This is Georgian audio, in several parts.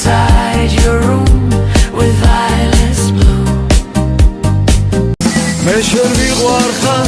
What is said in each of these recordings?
inside your room with eyeless blue. მე შენ ვიყვარხარ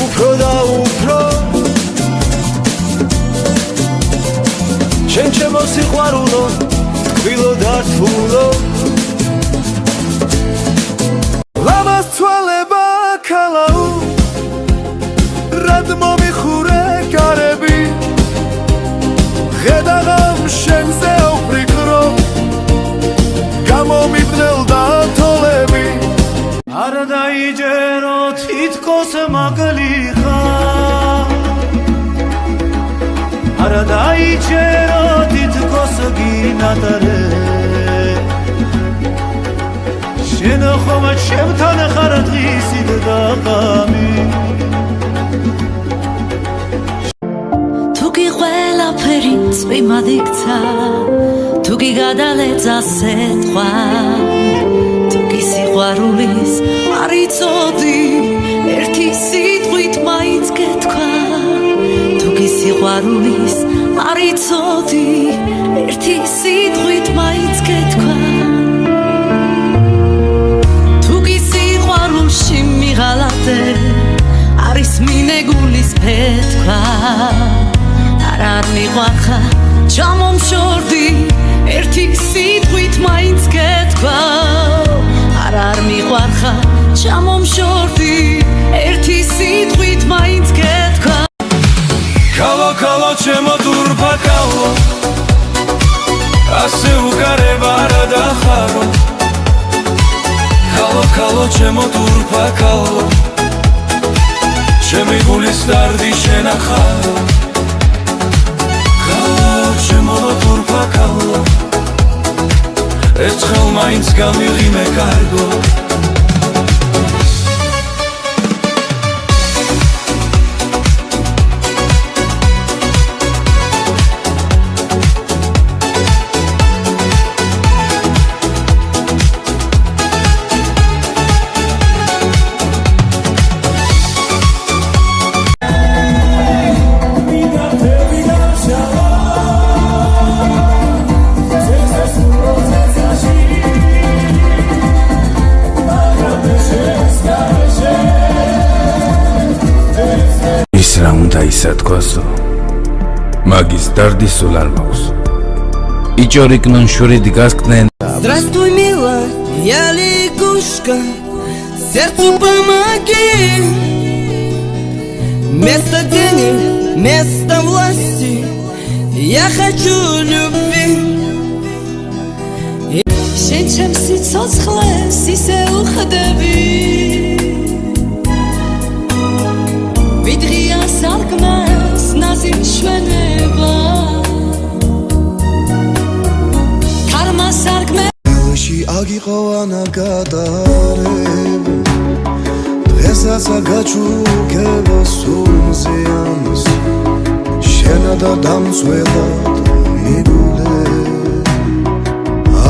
უფრო და უფრო შენ ჩემო სიყვარულო თბილო და რთულო ლამაზ თვალება ქალაუ რად მომიხურე გარები ხედავ შენზე უფრიკრო გამომიბნელდა თოლები არ დაიჯერო თითქოს მაგლი ხარ არ დაიჯერო თითქოს გინატარე შენ ხომ ჩემთან ხარ დღისით და ღამი თუ კი ყველაფერი წვიმად იქცა თუ კი გადალეცა სიტყვა სიყვარულის არ იცოდი ერთი სიტყვით მაინც გეთქვა თუ კი სიყვარულის არ იცოდი ერთი სიტყვით მაინც გეთქვა თუ კი სიყვარულში მიღალატე არის მინეგულის ფეთქვა არ მიყვარხარ ჩამომშორდი ერთი სიტყვით მაინც გეთქვა არ მიყვარხარ ჩამომშორდი ერთი სიტყვით მაინც გეთქვა ქალო ქალო ჩემო დურბა ქალო ასე უგარება რა დახარო ქალო ქალო ჩემო დურბა ქალო ჩემი გულის დარდი შენახარო ქალო ჩემო დურბა ქალო ერთხელ მაინც გამიღიმე კარგო რა უნდა ისათქვასო მაგის დარდი სულ არ მაქვს იჭორიკნონ შური დგასკნენ Здравствуй, милая, я лягушка, сердцу помоги. Вместо денег, вместо власти я хочу любви. შენ ჩემს სიცოცხლეს ისე უხდები ვიდღია სარკმელს ნაზი მშვენება თარმა სარკმელში აგიყვანა გადარები დღესაც აგაჩუქება სულზეამს შენა და დამცველად მიგულე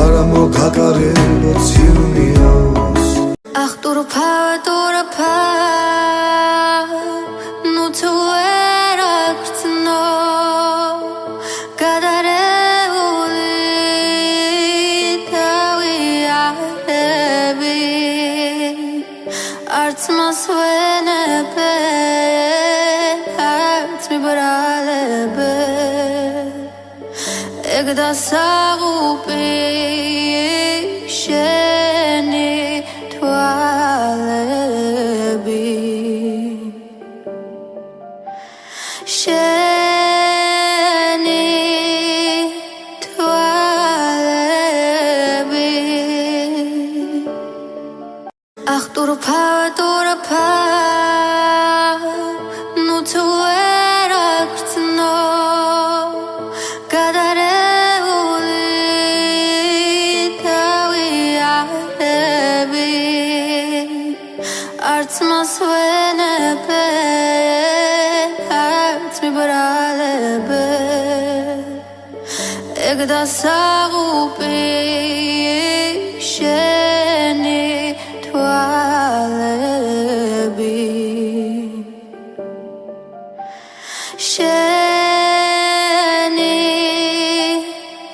არა მოგაკარებო ცილნიას ах ტურფა ну თუ ვერ აღწნო გადარეული თავიანები არც მას ვენებე არც მიბრალებე ეგ დასაღუპი შენი თვალები შენი თვალები ах ტურფა ну თუ ვერ აღწნო გადარეული თავიანები არც მას ვენებე არც მიბრალებე ეგ დასაღუპი შენი თვალები შენი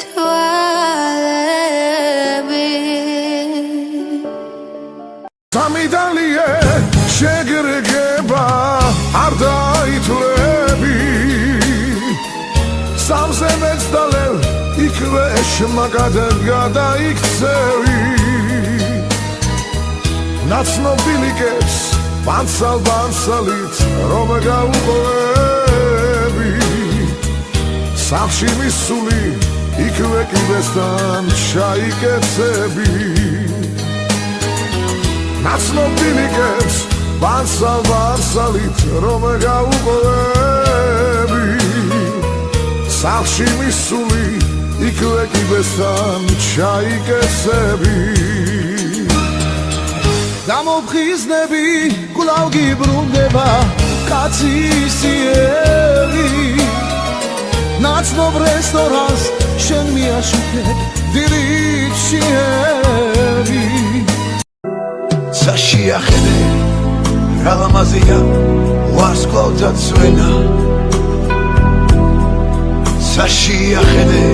თვალები სამიდალიე შეგრგება არ დაითვლები სამზე მეცდალელ იქვე შმაგად გადაიქცევი ნაცნობილიკებს ბანსალით რომ გაუყოლები სახლში მისული იქვე კიდესთან ჩაიკეცები ნაცნობილიკებს ბანსალით რომ გაუყოლები სახლში მისული იქვე კიდესთან ჩაიკეცები გამოფხიზნები კვლავ გიბრუნდება კაცისიერი ნაცნობ რესტორანს შენ მიაშუქებ დილიჩიერი საშიახედე რა ლამაზია ვარსკვლავთა წვენა საშიახედე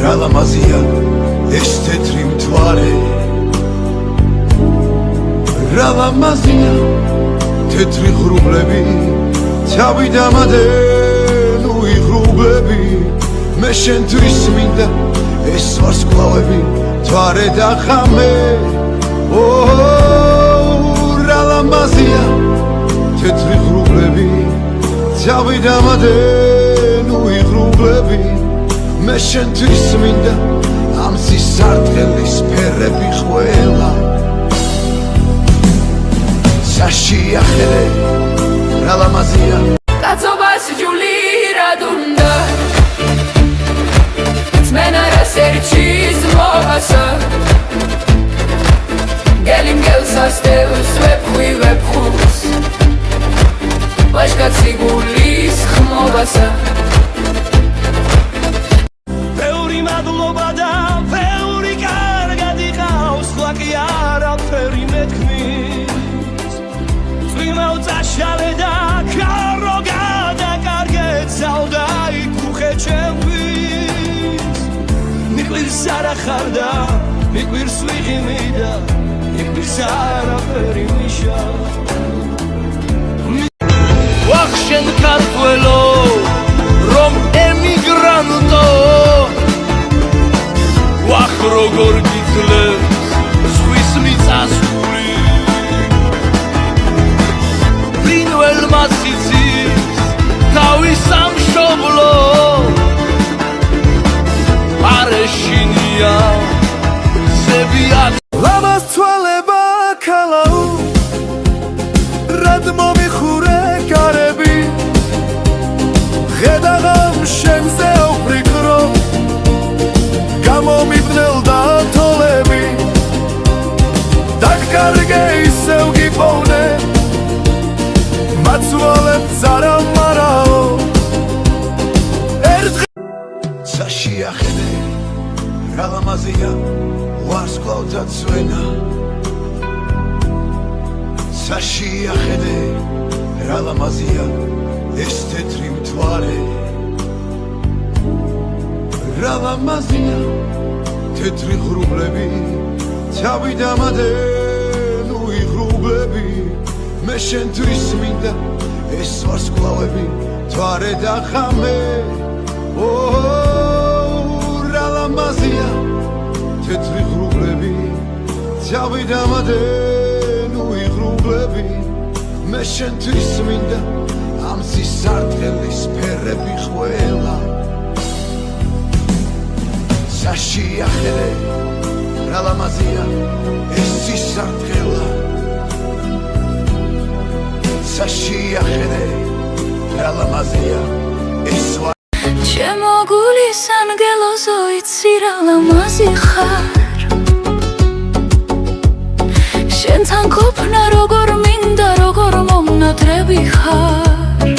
რა ლამაზია ეს თეთრი მთვარე რა ლამაზია თეთრი ღრუბლები თავი დამადენ უიღრუბლები მე შენთვის მინდა ეს ვარსკვლავები მთვარე და ხამე რა ლამაზია თეთრი ღრუბლები თავი დამადენ უიღრუბლები მე შენთვის მინდა ამ სისარტყელის ფერები ყველა საშიახედე რა ლამაზია კაცობას ჯული რად უნდა ძმენა რა სერჩის მოგასა გელი მგელს ასდევს ვეფხვი ვეფხუს ვაჟკაცი გულის ხმობასა ბევრი მადლობა და ბევრი კარგად იყავს ხლა კი არაფერი მეთქმის წვიმაო წაშალე და კარო გადაკარგეთ ზავდა იქუხე ჩემთვის მიყვირს არახარ და მიყვირს ვიღიმი და მიყვირს არაფერი მიშა ვახშენ ქართველო რომ ემიგრანტო ვახ როგორ გიძლევს ზღვის მიწასული ბრინველმა სიცის თავის სამშობლო არეშინია ზებია ლამაზ თვალება ქალაუ რად მომიხურე გარები ხედავ შენზე უფრიკრო გამომიბნელდა თოლები დაგკარგე ისევ გიპოვნე მაცვალებს არა მარაო საშიახედე რა ლამაზია ვარსკვლავთა წვენა საშიახედე რა ლამაზია ეს თეთრი მთვარე რა ლამაზია თეთრი ღრუბლები თავი დამადენ უიღრუბლები მე შენთვის მინდა ეს ვარსკვლავები მთვარე და ხამე რა ლამაზია თეთრი ღრუბლები თავი დამადენ უიღრუბლები მე შენთვის მინდა ამ სისარტყელის ფერები ყველა საშიახედე რა ლამაზია ეს სისარტყელა საშიახედე რა ლამაზია ეს ჩემო გულის ანგელოზო იცი რა ლამაზი ხარ შენთან ყოფნა როგორ მინდა როგორ მომნადრები ხარ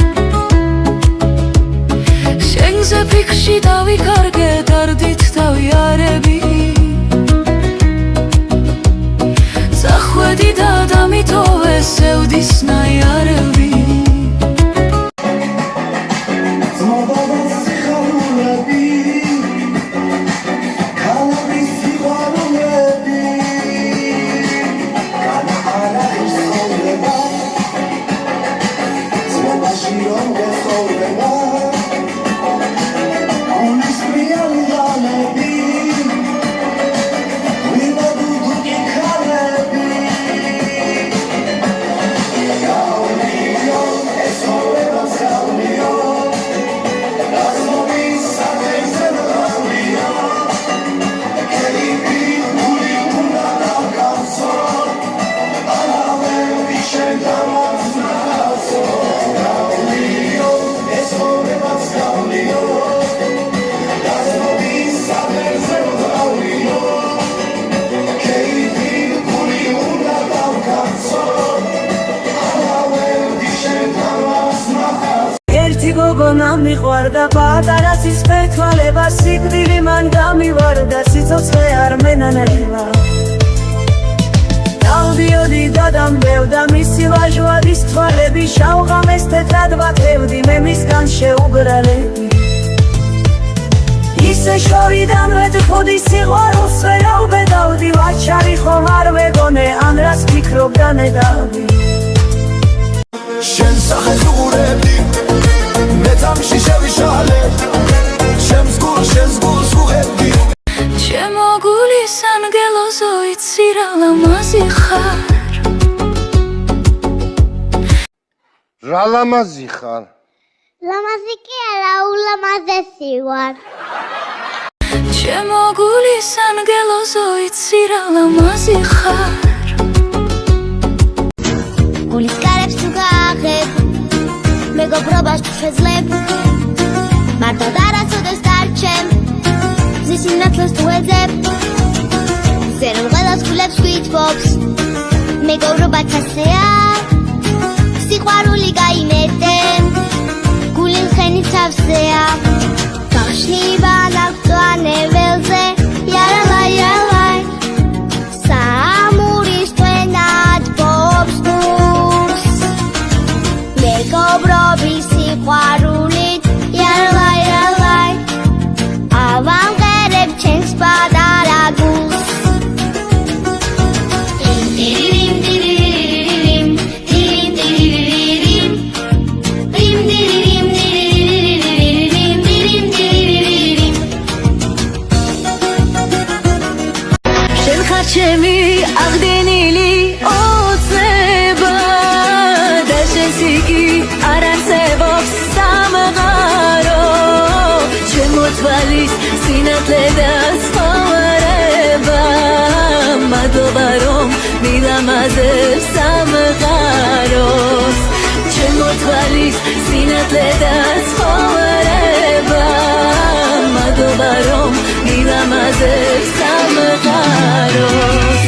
შენზე ფიქში დავიკარგე დარდით დავიარები წახვედი და დამიტოვე სევდის ნაიარები მიყვარდა პატარაცის ფეთვალება სიკვდილი მან გამივარდა სიცოცხლე არ მენანელა დავდიოდი და დამბევდა მისი ვაჟვადის თვალები შავღამეს თეთრად ვაქებდი მე მისგან შეუბრალები ისე შორიდანვე თქუდი სიყვარულს ვერავბედავდი ვაჩარი ხომ არ ვეგონე ან რას ფიქრობდა ნედავდი შენ სახეს უყურებდი მე თამში შევიშალე შენს გულს ვუღებდი ჩემო გულის ანგელოზო იცი რა ლამაზი ხარ რა ლამაზი ხარ ლამაზი კი არა ულამაზესი ვარ ჩემო გულის ანგელოზო იცი რა ლამაზი ხარ გულის კარებს თუ გააღებ მეგობრობას თუ შეძლებ მარტო დარაცოდეს დარჩემ მზის სინათლეს თუ ეძებ ზერუნ ყველას გულებს გვითბობს მეგობრობაც ასეა სიყვარული გაიმეტემ გული ხენი ცავსეა ბაღშნიბა ნავწვანე ველზე იარალაი იარალაი საამურის ტვენად ბობს გულს მეგობრობის სიყვარულით იარალაი იარალაი ავამღერებ ჩემს პატარა გულს ჩემი აღდგენილი ოცნება და შენს იგი არ არსებობს სამღარო ჩემო თვალის სინათლე და ცხოვრება მადლობა რომ მილამაზებს სამღაროს ჩემო თვალის სინათლე და ცხოვრება მადლობა რომ მილამაზებს სამღაროს